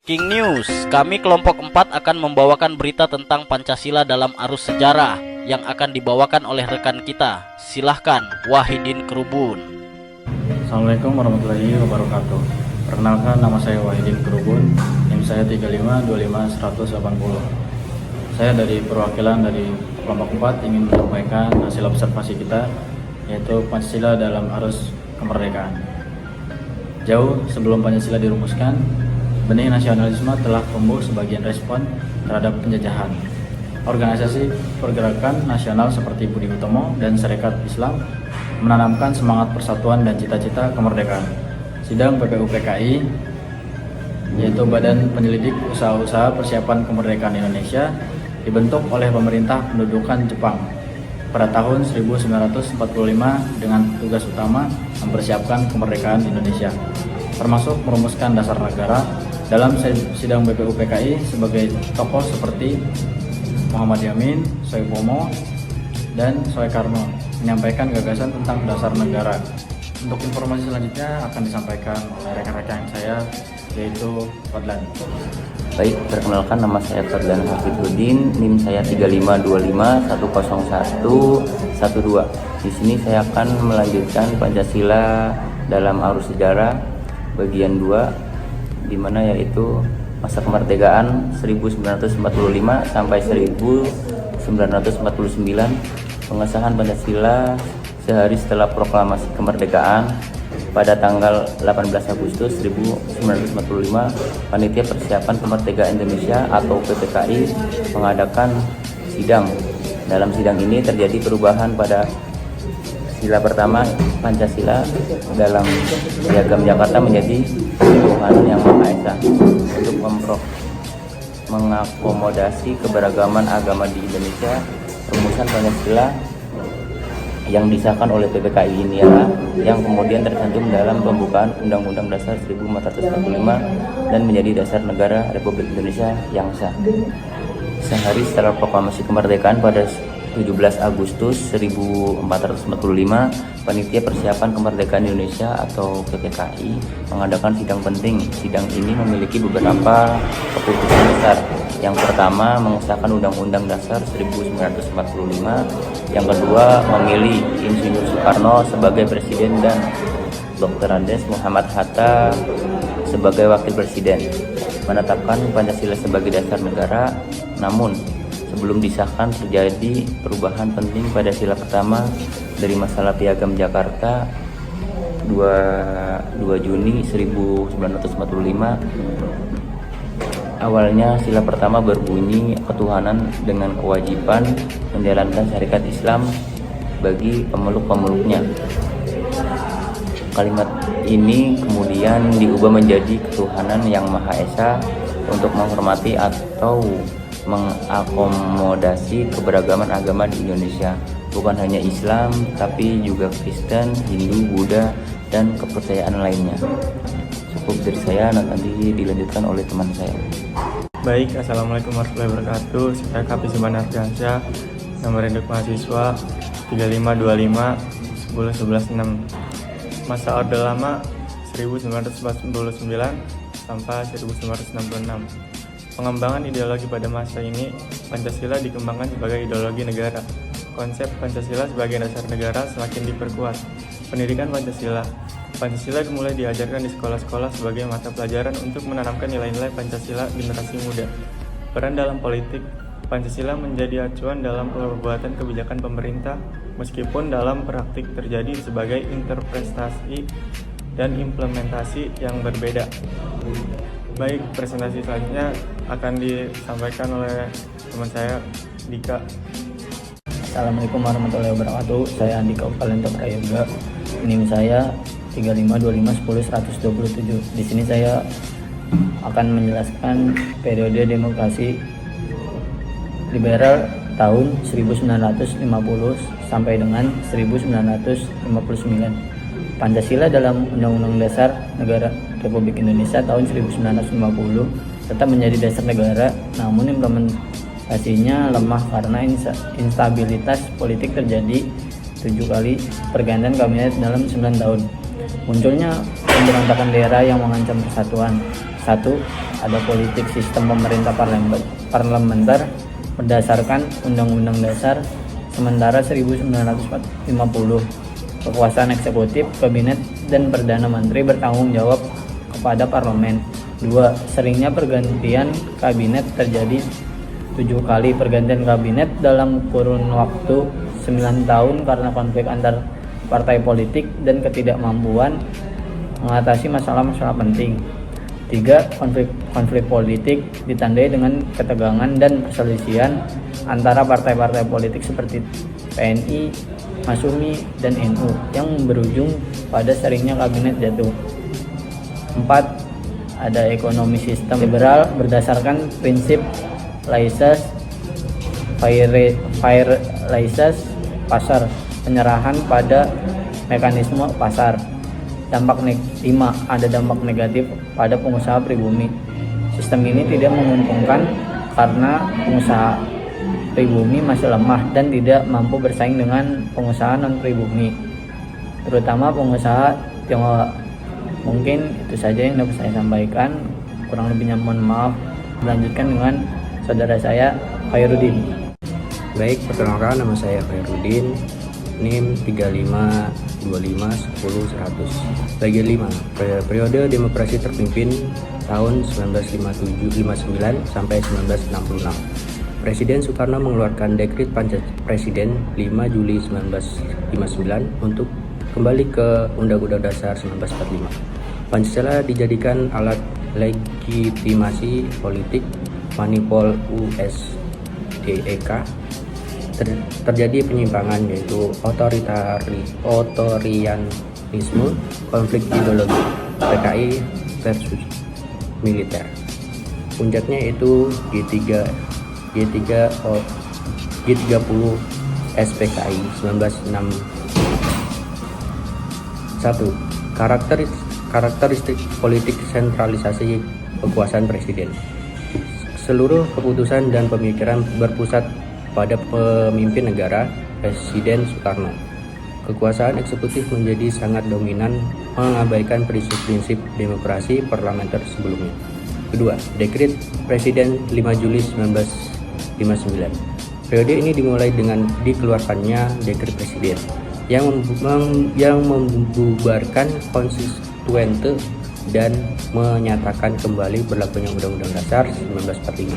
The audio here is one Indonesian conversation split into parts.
King News, kami kelompok 4 akan membawakan berita tentang Pancasila dalam arus sejarah yang akan dibawakan oleh rekan kita. Silahkan, Wahidin Kerubun. Assalamualaikum warahmatullahi wabarakatuh. Perkenalkan, nama saya Wahidin Kerubun, NIM saya 3525180. Saya dari perwakilan dari kelompok 4 ingin menyampaikan hasil observasi kita, yaitu Pancasila dalam arus kemerdekaan. Jauh sebelum Pancasila dirumuskan, benih nasionalisme telah tumbuh sebagian respon terhadap penjajahan. Organisasi pergerakan nasional seperti Budi Utomo dan Serikat Islam menanamkan semangat persatuan dan cita-cita kemerdekaan. Sidang BPUPKI, yaitu Badan Penyelidik Usaha-usaha Persiapan Kemerdekaan Indonesia, dibentuk oleh pemerintah pendudukan Jepang pada tahun 1945 dengan tugas utama mempersiapkan kemerdekaan Indonesia, termasuk merumuskan dasar negara. Dalam sidang BPUPKI sebagai tokoh seperti Muhammad Yamin, Soekarno, dan Soekarno menyampaikan gagasan tentang dasar negara. Untuk informasi selanjutnya akan disampaikan oleh rekan-rekan saya, yaitu Fadlan. Baik, perkenalkan, nama saya Fadlan Hafidhuddin, NIM saya 352510112. Di sini saya akan melanjutkan Pancasila dalam arus sejarah bagian 2, di mana yaitu masa kemerdekaan 1945 sampai 1949, pengesahan Pancasila sehari setelah proklamasi kemerdekaan pada tanggal 18 Agustus 1945, Panitia Persiapan Kemerdekaan Indonesia atau PPKI mengadakan sidang. Dalam sidang ini terjadi perubahan pada sila pertama. Pancasila dalam Piagam Jakarta menjadi Tuhan Yang Maha Esa untuk mengakomodasi keberagaman agama di Indonesia. Rumusan Pancasila yang disahkan oleh PPKI inilah yang kemudian tercantum dalam pembukaan Undang-Undang Dasar 1445 dan menjadi dasar negara Republik Indonesia yang sah. Sehari setelah proklamasi kemerdekaan pada 17 Agustus 1445, Panitia Persiapan Kemerdekaan Indonesia atau PPKI mengadakan sidang penting. Sidang ini memiliki beberapa keputusan besar. Yang pertama, mengesahkan Undang-Undang Dasar 1945. Yang kedua, memilih Insinyur Soekarno sebagai Presiden dan Dr. Andes Muhammad Hatta sebagai Wakil Presiden. Menetapkan Pancasila sebagai dasar negara. Namun, sebelum disahkan terjadi perubahan penting pada sila pertama dari masalah Piagam Jakarta 2 Juni 1945. Awalnya sila pertama berbunyi ketuhanan dengan kewajiban menjalankan syariat Islam bagi pemeluk-pemeluknya. Kalimat ini kemudian diubah menjadi ketuhanan yang Maha Esa untuk menghormati atau mengakomodasi keberagaman agama di Indonesia, bukan hanya Islam tapi juga Kristen, Hindu, Buddha, dan kepercayaan lainnya. Cukup dari saya, nanti dilanjutkan oleh teman saya. Baik, Assalamualaikum warahmatullahi wabarakatuh. Saya Kapi Siman Ardiansyah, nomor induk mahasiswa 3525 10116. Masa Orde Lama 1949 sampai 1966. Pengembangan ideologi pada masa ini, Pancasila dikembangkan sebagai ideologi negara. Konsep Pancasila sebagai dasar negara semakin diperkuat. Pendidikan Pancasila mulai diajarkan di sekolah-sekolah sebagai mata pelajaran untuk menanamkan nilai-nilai Pancasila generasi muda. Peran dalam politik, Pancasila menjadi acuan dalam perbuatan kebijakan pemerintah, meskipun dalam praktik terjadi sebagai interpretasi dan implementasi yang berbeda. Baik, presentasi selanjutnya akan disampaikan oleh teman saya, Dika. Assalamualaikum warahmatullahi wabarakatuh. Saya Andika Upalento Prayoga. NIM saya 352510127. Di sini saya akan menjelaskan periode demokrasi liberal tahun 1950 sampai dengan 1959. Pancasila dalam Undang-Undang Dasar Negara Republik Indonesia tahun 1950 tetap menjadi dasar negara, namun implementasinya lemah karena instabilitas politik terjadi 7 kali pergantian kabinet dalam 9 tahun. Munculnya pemberontakan daerah yang mengancam persatuan. 1. ada politik sistem pemerintah parlementer berdasarkan Undang-Undang Dasar sementara 1950. Kekuasaan eksekutif, kabinet, dan Perdana Menteri bertanggung jawab kepada parlemen. 2. Seringnya pergantian kabinet terjadi 7 kali pergantian kabinet dalam kurun waktu 9 tahun karena konflik antar partai politik dan ketidakmampuan mengatasi masalah-masalah penting. 3. Konflik politik ditandai dengan ketegangan dan perselisihan antara partai-partai politik seperti PNI, Masyumi, dan NU yang berujung pada seringnya kabinet jatuh. 4. Ada ekonomi sistem liberal berdasarkan prinsip laissez faire laissez pasar, penyerahan pada mekanisme pasar. 5. Ada dampak negatif pada pengusaha pribumi. Sistem ini tidak menguntungkan karena pengusaha pribumi masih lemah dan tidak mampu bersaing dengan pengusaha non-pribumi, terutama pengusaha Tionghoa. Mungkin itu saja yang dapat saya sampaikan. Kurang lebihnya mohon maaf. Melanjutkan dengan saudara saya, Khairuddin. Baik, perkenalkan nama saya Khairuddin, NIM 3525101100. Bagian 5, periode demokrasi terpimpin tahun 1959 sampai 1966. Presiden Soekarno mengeluarkan dekret Presiden 5 Juli 1959 untuk kembali ke Undang-Undang Dasar 1945. Pancasila dijadikan alat legitimasi politik manipul USDEK. Terjadi penyimpangan yaitu otoritarianisme, konflik ideologi, PKI versus militer. Puncaknya itu G30 SPKI 1961. Karakteristik politik sentralisasi kekuasaan presiden. Seluruh keputusan dan pemikiran berpusat pada pemimpin negara, Presiden Soekarno. Kekuasaan eksekutif menjadi sangat dominan, mengabaikan prinsip-prinsip demokrasi parlementer sebelumnya. Kedua, dekret Presiden 5 Juli 1959. Periode ini dimulai dengan dikeluarkannya dekret Presiden yang membubarkan konstituente dan menyatakan kembali berlakunya Undang-Undang Dasar 1945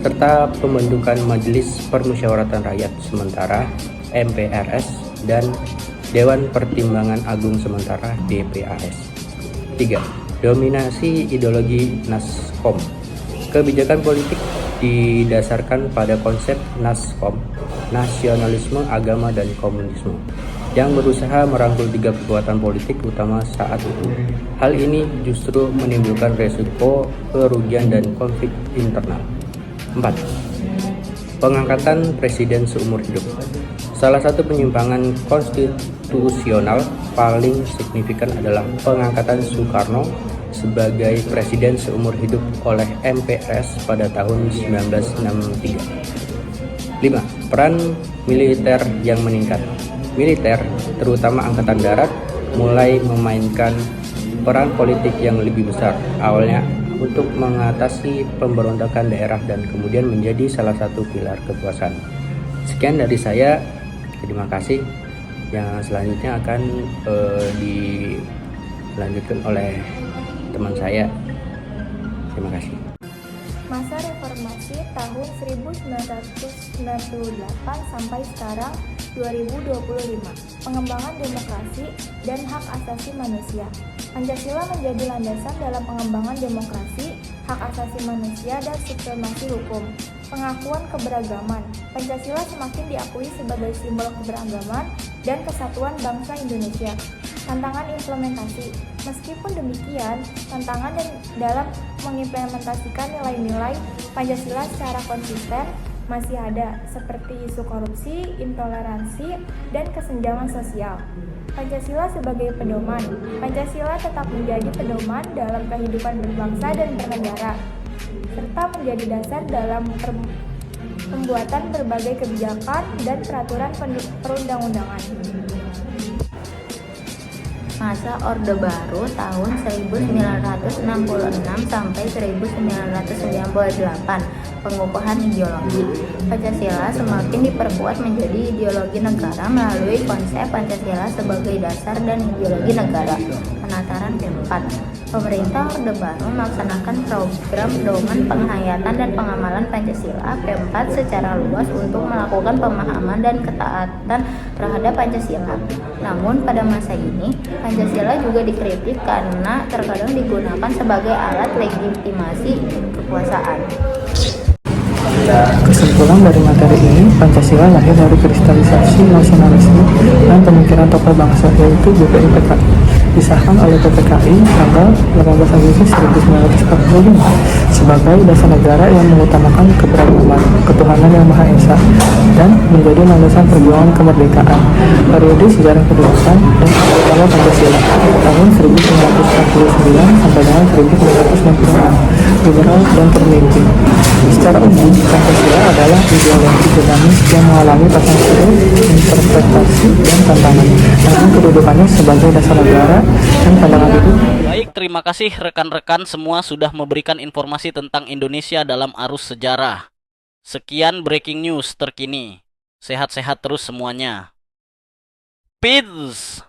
serta pembentukan Majelis Permusyawaratan Rakyat Sementara MPRS dan Dewan Pertimbangan Agung Sementara DPAS. 3. Dominasi ideologi NASCOM. Kebijakan politik didasarkan pada konsep NASCOM, nasionalisme, agama, dan komunisme, yang berusaha merangkul 3 kekuatan politik utama saat itu. Hal ini justru menimbulkan resiko kerugian dan konflik internal. 4. Pengangkatan presiden seumur hidup. Salah satu penyimpangan konstitusional paling signifikan adalah pengangkatan Soekarno sebagai presiden seumur hidup oleh MPRS pada tahun 1963. 5. Peran militer yang meningkat. Militer, terutama Angkatan Darat, mulai memainkan peran politik yang lebih besar. Awalnya untuk mengatasi pemberontakan daerah dan kemudian menjadi salah satu pilar kekuasaan. Sekian dari saya. Terima kasih. Yang selanjutnya akan dilanjutkan oleh teman saya. Terima kasih. Masa reformasi tahun 1998 sampai sekarang 2025. Pengembangan demokrasi dan hak asasi manusia. Pancasila menjadi landasan dalam pengembangan demokrasi, hak asasi manusia, dan supremasi hukum. Pengakuan keberagaman. Pancasila semakin diakui sebagai simbol keberagaman dan kesatuan bangsa Indonesia. Tantangan implementasi. Meskipun demikian, tantangan dalam mengimplementasikan nilai-nilai Pancasila secara konsisten masih ada, seperti isu korupsi, intoleransi, dan kesenjangan sosial. Pancasila sebagai pedoman. Pancasila tetap menjadi pedoman dalam kehidupan berbangsa dan bernegara, serta menjadi dasar dalam pembuatan berbagai kebijakan dan peraturan perundang-undangan. masa Orde Baru tahun 1966 sampai 1998, pengukuhan ideologi. Pancasila semakin diperkuat menjadi ideologi negara melalui konsep Pancasila sebagai dasar dan ideologi negara. Penataran P4. Pemerintah Orde Baru melaksanakan program pedoman penghayatan dan pengamalan Pancasila P4 secara luas untuk melakukan pemahaman dan ketaatan terhadap Pancasila. Namun pada masa ini, Pancasila juga dikritik karena terkadang digunakan sebagai alat legitimasi kekuasaan. Kesimpulan dari materi ini, Pancasila lahir dari kristalisasi nasionalisme dan pemikiran tokoh bangsa, yaitu BPI-PKI, disahkan oleh PPKI tanggal 18 Agustus 1945 sebagai dasar negara yang mengutamakan keberagaman, ketuhanan yang Maha Esa, dan menjadi landasan perjuangan kemerdekaan. Periode sejarah kebebasan dan awal Pancasila tahun 1949 sampai dengan 1966, liberal dan termimpin. Secara umum, Pancasila adalah ideologi dinamis yang mengalami pasang surut, interpretasi, dan tantangan, namun kedudukannya sebagai dasar negara dan pandangan hidup. Baik, terima kasih rekan-rekan semua sudah memberikan informasi tentang Indonesia dalam arus sejarah. Sekian breaking news terkini. Sehat-sehat terus semuanya. Peace.